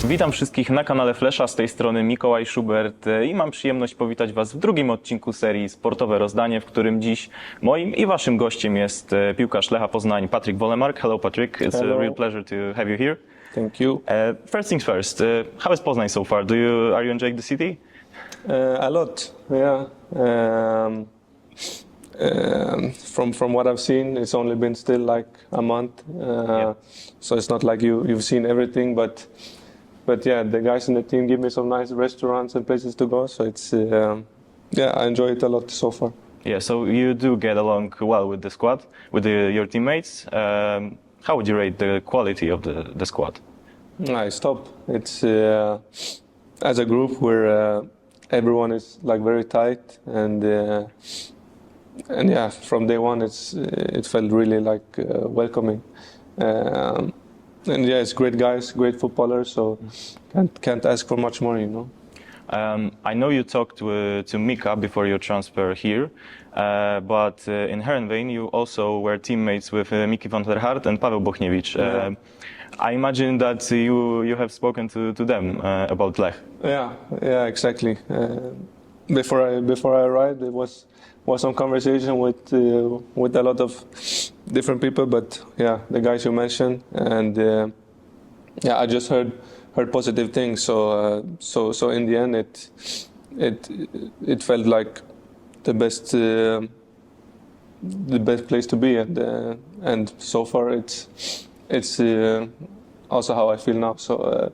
Witam wszystkich na kanale Flesza, z tej strony Mikołaj Szubert i mam przyjemność powitać Was w drugim odcinku serii Sportowe Rozdanie, w którym dziś moim i Waszym gościem jest piłkarz Lecha Poznań Patrik Wålemark. Hello Patrik, it's a real pleasure to have you here. Thank you. First things first, how is Poznań so far? Are you enjoying the city? A lot, yeah. From what I've seen, it's only been still like a month, so it's not like you've seen everything. But yeah, the guys in the team give me some nice restaurants and places to go. So it's I enjoy it a lot so far. Yeah, so you do get along well with the squad, with your teammates. How would you rate the quality of the squad? Nice, top. It's as a group everyone is like very tight and yeah, from day one it felt really like welcoming. And yeah, it's great guys, great footballers, so can't ask for much more, you know. I know you talked to Mika before your transfer here, but in Heerenveen you also were teammates with Miki van der Hart and Paweł Bochniewicz. I imagine that you have spoken to them about Lech. Yeah, exactly. Before I arrived, there was some conversation with a lot of different people, but yeah, the guys you mentioned, and I just heard positive things. So in the end, it felt like the best place to be, and so far it's also how I feel now. So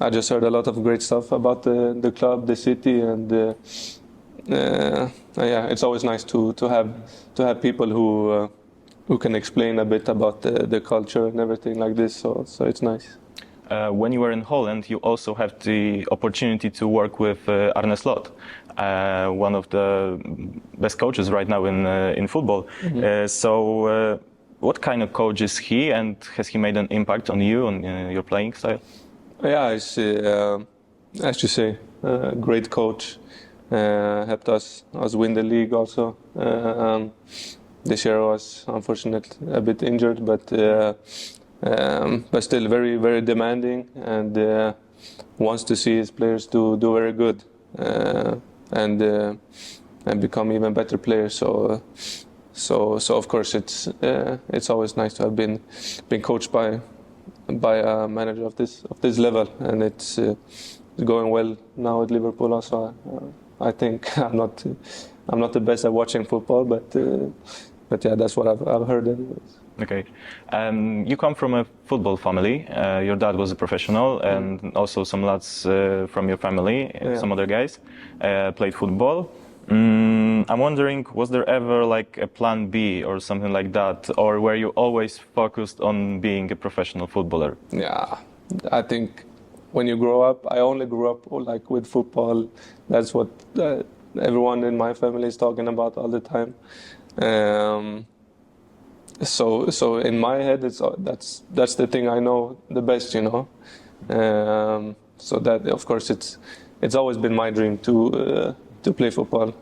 I just heard a lot of great stuff about the club, the city, and yeah, it's always nice to have people who can explain a bit about the culture and everything like this. So it's nice. When you were in Holland, you also had the opportunity to work with Arne Slot, one of the best coaches right now in football. Mm-hmm. What kind of coach is he, and has he made an impact on you, on your playing style? Yeah, he's, as you say, great coach. Helped us win the league also. This year I was unfortunately a bit injured, but still very, very demanding, and wants to see his players do very good and become even better players. So of course it's always nice to have been coached by a manager of this level, and it's going well now at Liverpool also. I think I'm not the best at watching football, but yeah, that's what I've heard anyways. Okay, you come from a football family. Your dad was a professional, and also some lads from your family, some other guys, played football. I'm wondering, was there ever like a plan B or something like that, or were you always focused on being a professional footballer? Yeah, I think when you grow up, I only grew up like with football. That's what everyone in my family is talking about all the time. So in my head, that's the thing I know the best, you know. So that of course it's always been my dream to play football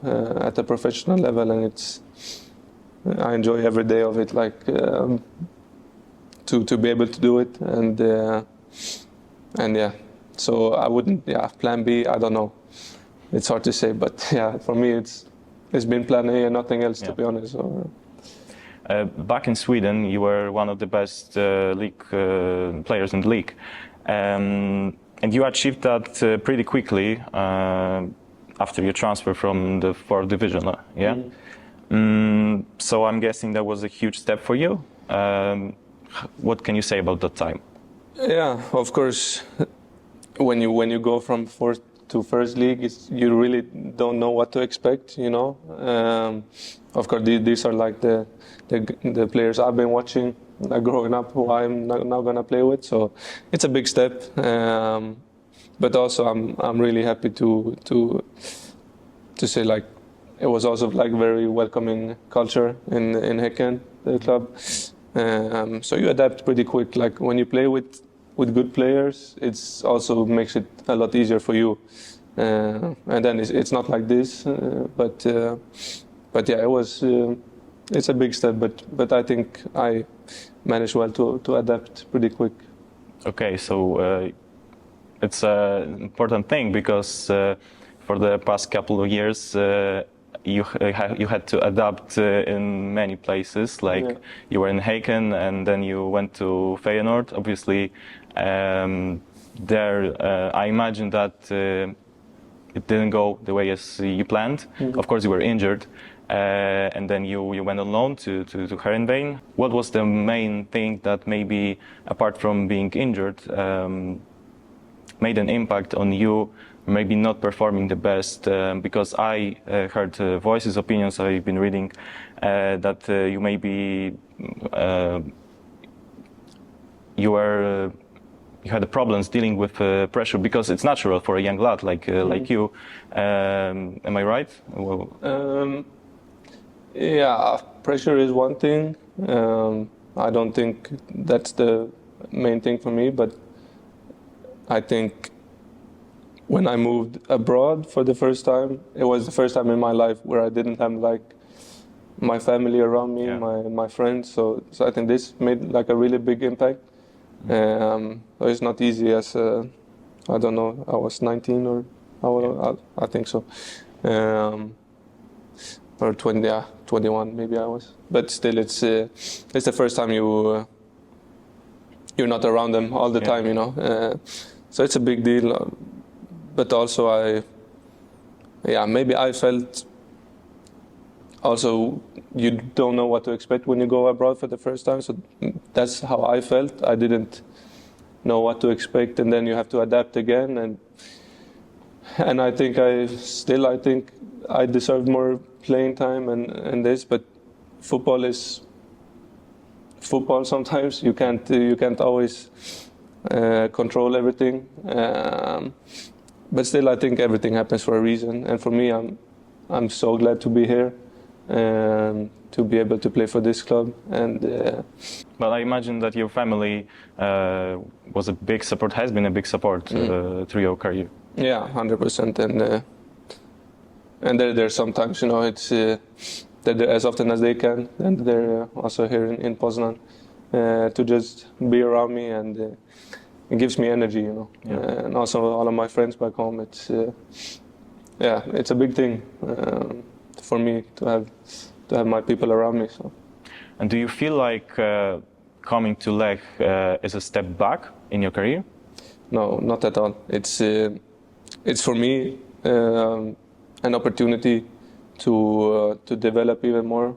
at a professional level, and I enjoy every day of it, like to be able to do it, and yeah. So I wouldn't, plan B, I don't know. It's hard to say, but yeah, for me it's been plan A and nothing else, to be honest. So, back in Sweden, you were one of the best league players in the league, and you achieved that pretty quickly after your transfer from the 4th division. Yeah. So I'm guessing that was a huge step for you. What can you say about that time? Yeah, of course. When you go from 4th to 1st league, you really don't know what to expect, you know. Of course, these are like the players I've been watching growing up, who I'm now gonna play with. So it's a big step, but also I'm really happy to say, like, it was also like very welcoming culture in Häcken, the club. So you adapt pretty quick. Like when you play with good players, it's also makes it a lot easier for you. And then it's not like this, but yeah, it's a big step. But I think I managed well to adapt pretty quick. Okay, so it's an important thing because for the past couple of years you had to adapt in many places. Like you were in Haken and then you went to Feyenoord. Obviously, there I imagine that it didn't go the way as you planned. Of course, you were injured. And then you went on loan to Heerenveen. What was the main thing that maybe, apart from being injured, made an impact on you, maybe not performing the best? Because I heard voices, opinions, I've been reading that you maybe you had problems dealing with pressure, because it's natural for a young lad like you. Am I right? Well, yeah, pressure is one thing. I don't think that's the main thing for me, but I think when I moved abroad for the first time, it was the first time in my life where I didn't have like my family around me, my friends. So I think this made like a really big impact. It's not easy as I don't know, I was 19 or I think so. Or 20, 21 maybe I was. But still, it's the first time you're not around them all the time, you know. So it's a big deal. But also maybe I felt also you don't know what to expect when you go abroad for the first time. So that's how I felt. I didn't know what to expect, and then you have to adapt again. And I think I deserved more playing time and this, but football is football. Sometimes you can't always control everything, but still I think everything happens for a reason. And for me, I'm so glad to be here and to be able to play for this club. And well, I imagine that your family was a big support, has been a big support through your career. Yeah, 100%. And they're there sometimes, you know, it's they're there as often as they can, and they're also here in Poznań to just be around me, and it gives me energy, you know. And also all of my friends back home. It's it's a big thing for me to have my people around me. So. And do you feel like coming to Lech is a step back in your career? No, not at all. It's for me an opportunity to develop even more,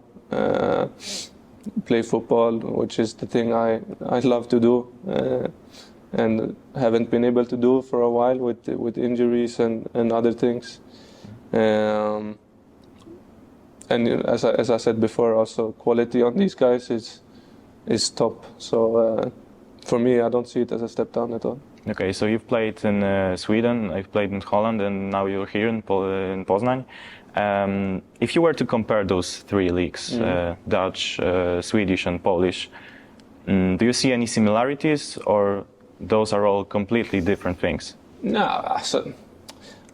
play football, which is the thing I love to do, and haven't been able to do for a while with injuries and other things. And as I said before, also quality on these guys is top. So for me, I don't see it as a step down at all. Okay, so you've played in Sweden, I've played in Holland, and now you're here in Poznań. If you were to compare those three leagues, Dutch, Swedish and Polish, do you see any similarities, or those are all completely different things? No, so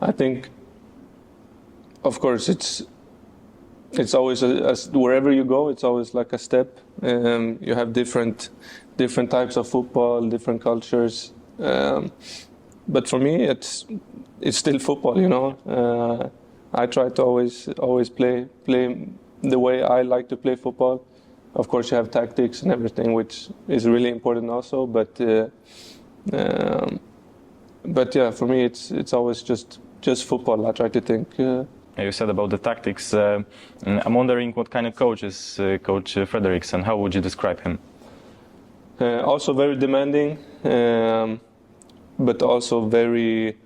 I think, of course, it's always wherever you go, it's always like a step. You have different types of football, different cultures. But for me, it's still football, you know. I try to always play the way I like to play football. Of course, you have tactics and everything, which is really important also. But yeah, for me, it's always just football. I try to think. You said about the tactics. I'm wondering what kind of coach is Coach Frederiksen. How would you describe him? Also very demanding, but also very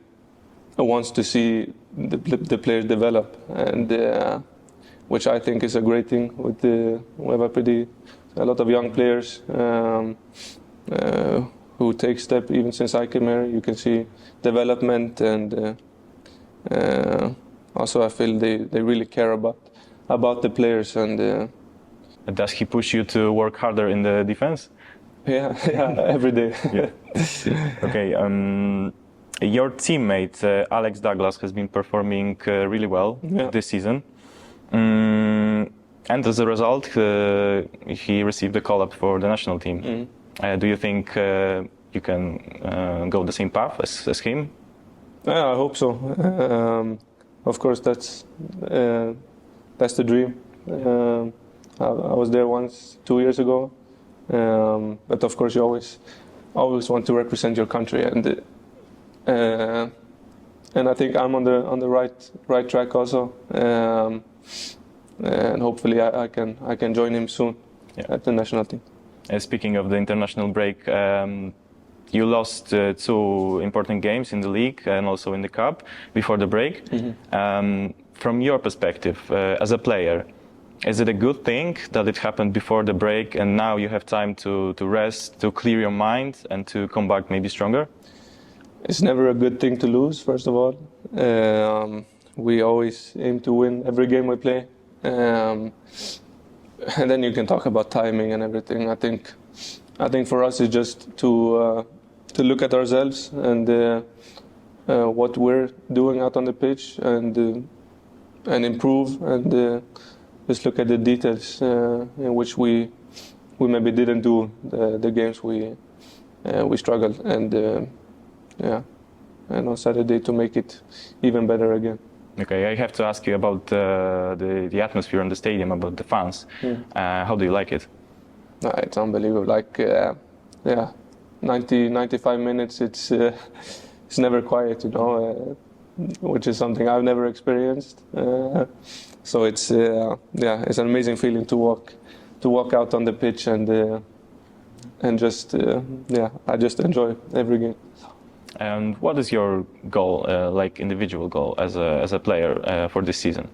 wants to see the players develop, and which I think is a great thing. We have a lot of young players who take step even since I came here. You can see development, and also I feel they really care about the players. And does he push you to work harder in the defense? Yeah, every day. Yeah. Okay. Your teammate Alex Douglas has been performing really well this season, and as a result, he received a call-up for the national team. Do you think you can go the same path as him? Yeah, I hope so. Of course, that's the dream. I was there once 2 years ago, but of course you always want to represent your country, and I think I'm on the right track also, and hopefully I can join him soon at the national team. Speaking of the international break, you lost 2 important games in the league and also in the cup before the break. From your perspective as a player, is it a good thing that it happened before the break and now you have time to rest, to clear your mind and to come back maybe stronger? It's never a good thing to lose, first of all. We always aim to win every game we play. And then you can talk about timing and everything. I think for us it's just to look at ourselves and what we're doing out on the pitch and improve and just look at the details in which we maybe didn't do the games we struggled and on Saturday to make it even better again. Okay, I have to ask you about the atmosphere in the stadium, about the fans. How do you like it? It's unbelievable. 95 minutes. It's never quiet, which is something I've never experienced. So it's an amazing feeling to walk out on the pitch and just I just enjoy every game. And what is your goal, like individual goal as a player for this season?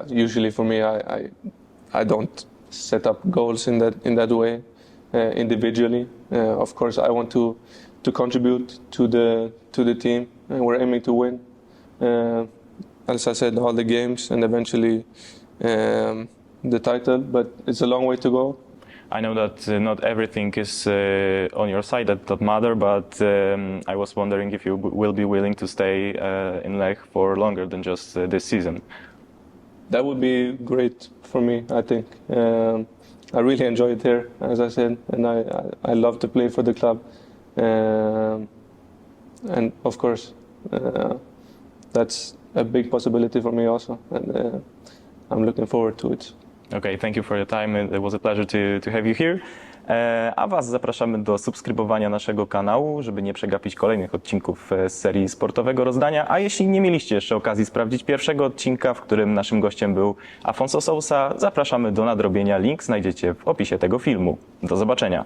Usually for me, I don't set up goals in that way individually. Of course, I want to contribute to the team, and we're aiming to win. As I said, all the games and eventually the title, but it's a long way to go. I know that not everything is on your side that matter, but I was wondering if you will be willing to stay in Lech for longer than just this season. That would be great for me, I think. I really enjoy it here, as I said, and I love to play for the club. And of course, that's a big possibility for me also, and I'm looking forward to it. Okay, thank you for your time. It was a pleasure to have you here. A Was zapraszamy do subskrybowania naszego kanału, żeby nie przegapić kolejnych odcinków z serii Sportowego Rozdania. A jeśli nie mieliście jeszcze okazji sprawdzić pierwszego odcinka, w którym naszym gościem był Afonso Sousa, zapraszamy do nadrobienia. Link znajdziecie w opisie tego filmu. Do zobaczenia.